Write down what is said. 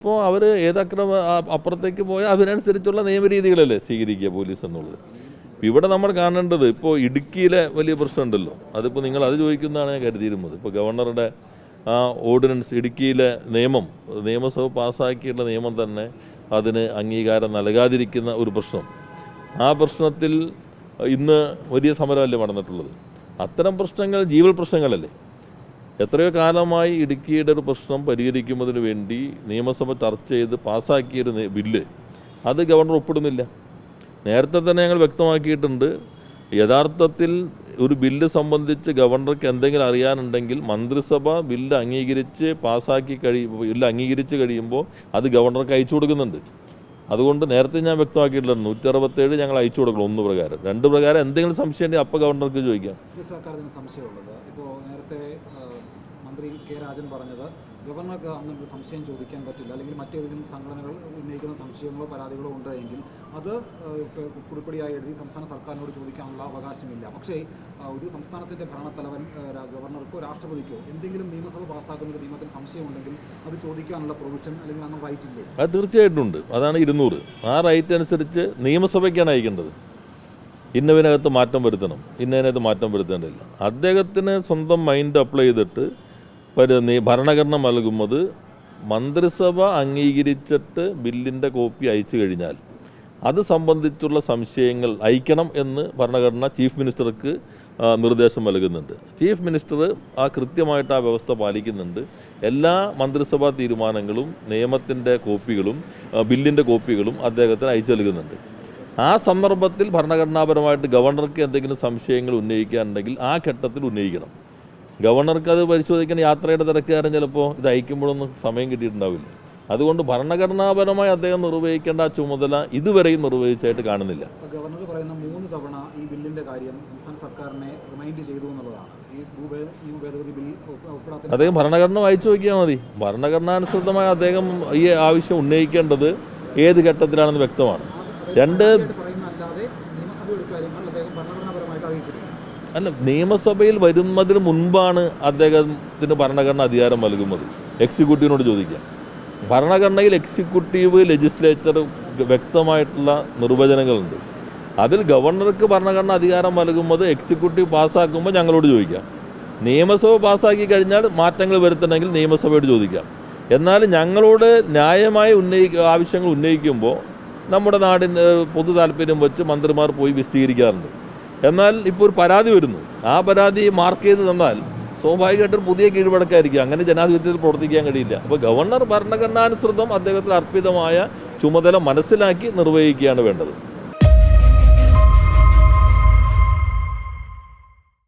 അപ്പോൾ അവർ ഏതക്രമ അപ്പുറത്തേക്ക് പോയാൽ അതിനനുസരിച്ചുള്ള നിയമരീതികളല്ലേ സ്വീകരിക്കുക പോലീസ് എന്നുള്ളത്. ഇവിടെ നമ്മൾ കാണേണ്ടത് ഇപ്പോൾ ഇടുക്കിയിലെ വലിയ പ്രശ്നമുണ്ടല്ലോ, അതിപ്പോൾ നിങ്ങൾ അത് ചോദിക്കുന്നതാണ് ഞാൻ കരുതിയിരുന്നത്. ഇപ്പോൾ ഗവർണറുടെ ആ ഓർഡിനൻസ്, ഇടുക്കിയിലെ നിയമസഭ പാസ്സാക്കിയിട്ടുള്ള നിയമം തന്നെ അതിന് അംഗീകാരം നൽകാതിരിക്കുന്ന ഒരു പ്രശ്നം, ആ പ്രശ്നത്തിൽ ഇന്ന് വലിയ സമരമല്ലേ നടന്നിട്ടുള്ളത്. അത്തരം പ്രശ്നങ്ങൾ ജീവൽ പ്രശ്നങ്ങളല്ലേ. എത്രയോ കാലമായി ഇടുക്കിയുടെ ഒരു പ്രശ്നം പരിഹരിക്കുന്നതിന് വേണ്ടി നിയമസഭ ചർച്ച ചെയ്ത് പാസ്സാക്കിയൊരു ബില്ല് അത് ഗവർണർ ഒപ്പിടുന്നില്ല. നേരത്തെ തന്നെ ഞങ്ങൾ വ്യക്തമാക്കിയിട്ടുണ്ട്, യഥാർത്ഥത്തിൽ ഒരു ബില്ല് സംബന്ധിച്ച് ഗവർണർക്ക് എന്തെങ്കിലും അറിയാനുണ്ടെങ്കിൽ മന്ത്രിസഭ ബില്ല് അംഗീകരിച്ച് കഴിയുമ്പോൾ അത് ഗവർണർക്ക് അയച്ചു കൊടുക്കുന്നുണ്ട്. അതുകൊണ്ട് നേരത്തെ ഞാൻ വ്യക്തമാക്കിയിട്ടില്ല, 167 ഞങ്ങൾ അയച്ചു കൊടുക്കണം. 1 പ്രകാരം 2 പ്രകാരം എന്തെങ്കിലും സംശയം ഉണ്ടെങ്കിൽ അപ്പോൾ ഗവർണർക്ക് ചോദിക്കാം. സംശയമുള്ളത് ഇപ്പോൾ നേരത്തെ മന്ത്രി കെ രാജൻ പറഞ്ഞത് ഗവർണർക്ക് അങ്ങനെ സംശയം ചോദിക്കാൻ പറ്റില്ല, അല്ലെങ്കിൽ മറ്റേതെങ്കിലും സംഘടനകൾ ഉന്നയിക്കുന്ന സംശയങ്ങളോ പരാതികളോ ഉണ്ട് എങ്കിൽ അത് കുറിപ്പടിയായി എഴുതി സംസ്ഥാന സർക്കാരിനോട് ചോദിക്കാനുള്ള അവകാശമില്ല. പക്ഷേ ഒരു സംസ്ഥാനത്തിൻ്റെ ഭരണത്തലവൻ ഗവർണർക്കോ രാഷ്ട്രപതിക്കോ എന്തെങ്കിലും നിയമസഭ പാസ്സാക്കുന്ന ഒരു നിയമത്തിന് സംശയമുണ്ടെങ്കിൽ അത് ചോദിക്കാനുള്ള പ്രൊവിഷൻ അല്ലെങ്കിൽ അങ്ങനെ റൈറ്റ് ഇല്ലേ? അത് തീർച്ചയായിട്ടും ഉണ്ട്. അതാണ് 200. ആ റൈറ്റ് അനുസരിച്ച് നിയമസഭയ്ക്കാണ് അയക്കേണ്ടത്. ഇന്നതിനകത്ത് മാറ്റം വരുത്തണം, ഇന്നതിനകത്ത് മാറ്റം വരുത്തേണ്ടതില്ല. അദ്ദേഹത്തിന് സ്വന്തം മൈൻഡ് അപ്ലൈ ചെയ്തിട്ട് ഭരണഘടന നൽകുന്നത് മന്ത്രിസഭ അംഗീകരിച്ചിട്ട് ബില്ലിൻ്റെ കോപ്പി അയച്ചു കഴിഞ്ഞാൽ അത് സംബന്ധിച്ചുള്ള സംശയങ്ങൾ അയക്കണം എന്ന് ഭരണഘടന ചീഫ് മിനിസ്റ്റർക്ക് നിർദ്ദേശം നൽകുന്നുണ്ട്. ചീഫ് മിനിസ്റ്റർ കൃത്യമായിട്ട് ആ വ്യവസ്ഥ പാലിക്കുന്നുണ്ട്. എല്ലാ മന്ത്രിസഭാ തീരുമാനങ്ങളും നിയമത്തിൻ്റെ കോപ്പികളും ബില്ലിൻ്റെ കോപ്പികളും അദ്ദേഹത്തിന് അയച്ചു നൽകുന്നുണ്ട്. ആ സന്ദർഭത്തിൽ ഭരണഘടനാപരമായിട്ട് ഗവർണർക്ക് എന്തെങ്കിലും സംശയങ്ങൾ ഉന്നയിക്കാനുണ്ടെങ്കിൽ ആ ഘട്ടത്തിൽ ഉന്നയിക്കണം. ഗവർണർക്ക് അത് പരിശോധിക്കാൻ യാത്രയുടെ തിരക്കുകാരൻ ചിലപ്പോൾ ഇത് അയക്കുമ്പോഴൊന്നും സമയം കിട്ടിയിട്ടുണ്ടാവില്ല. അതുകൊണ്ട് ഭരണഘടനാപരമായി അദ്ദേഹം നിർവഹിക്കേണ്ട ആ ചുമതല ഇതുവരെയും നിർവഹിച്ചായിട്ട് കാണുന്നില്ല. ഗവർണർ പറയുന്ന 3 തവണ ഈ ബില്ലിന്റെ കാര്യം സംസ്ഥാന സർക്കാരിനെ റിമൈൻഡ് ചെയ്തു എന്നുള്ളതാണ്. ഈ ഭേദഗതി ബിൽ അദ്ദേഹം ഭരണഘടന വായിച്ചു നോക്കിയാൽ മതി. ഭരണഘടനാനുസൃതമായി അദ്ദേഹം ഈ ആവശ്യം ഉന്നയിക്കേണ്ടത് ഏത് ഘട്ടത്തിലാണെന്ന് വ്യക്തമാണ്. അല്ല, നിയമസഭയിൽ വരുന്നതിന് മുൻപാണ് അദ്ദേഹത്തിന് ഭരണഘടന അധികാരം നൽകുന്നത്. എക്സിക്യൂട്ടീവിനോട് ചോദിക്കാം. ഭരണഘടനയിൽ എക്സിക്യൂട്ടീവ്, ലെജിസ്ലേച്ചർ വ്യക്തമായിട്ടുള്ള നിർവചനങ്ങളുണ്ട്. അതിൽ ഗവർണർക്ക് ഭരണഘടന അധികാരം നൽകുന്നത് എക്സിക്യൂട്ടീവ് പാസ്സാക്കുമ്പോൾ ഞങ്ങളോട് ചോദിക്കാം. നിയമസഭ പാസ്സാക്കി കഴിഞ്ഞാൽ മാറ്റങ്ങൾ വരുത്തണമെങ്കിൽ നിയമസഭയോട് ചോദിക്കാം. എന്നാൽ ഞങ്ങളോട് ന്യായമായി ആവശ്യങ്ങൾ ഉന്നയിക്കുമ്പോൾ നമ്മുടെ നാടിന് പൊതു താല്പര്യം വെച്ച് മന്ത്രിമാർ പോയി വിശദീകരിക്കാറുണ്ട്. എന്നാൽ ഇപ്പോൾ ഒരു പരാതി വരുന്നു, ആ പരാതി മാർക്ക് ചെയ്ത് തന്നാൽ സ്വാഭാവികമായിട്ടും പുതിയ കീഴ്വഴക്കമായിരിക്കും. അങ്ങനെ ജനാധിപത്യത്തിൽ പ്രവർത്തിക്കാൻ കഴിയില്ല. അപ്പോൾ ഗവർണർ ഭരണഘടനാനുസൃതം അദ്ദേഹത്തിന് അർപ്പിതമായ ചുമതല മനസ്സിലാക്കി നിർവഹിക്കുകയാണ് വേണ്ടത്.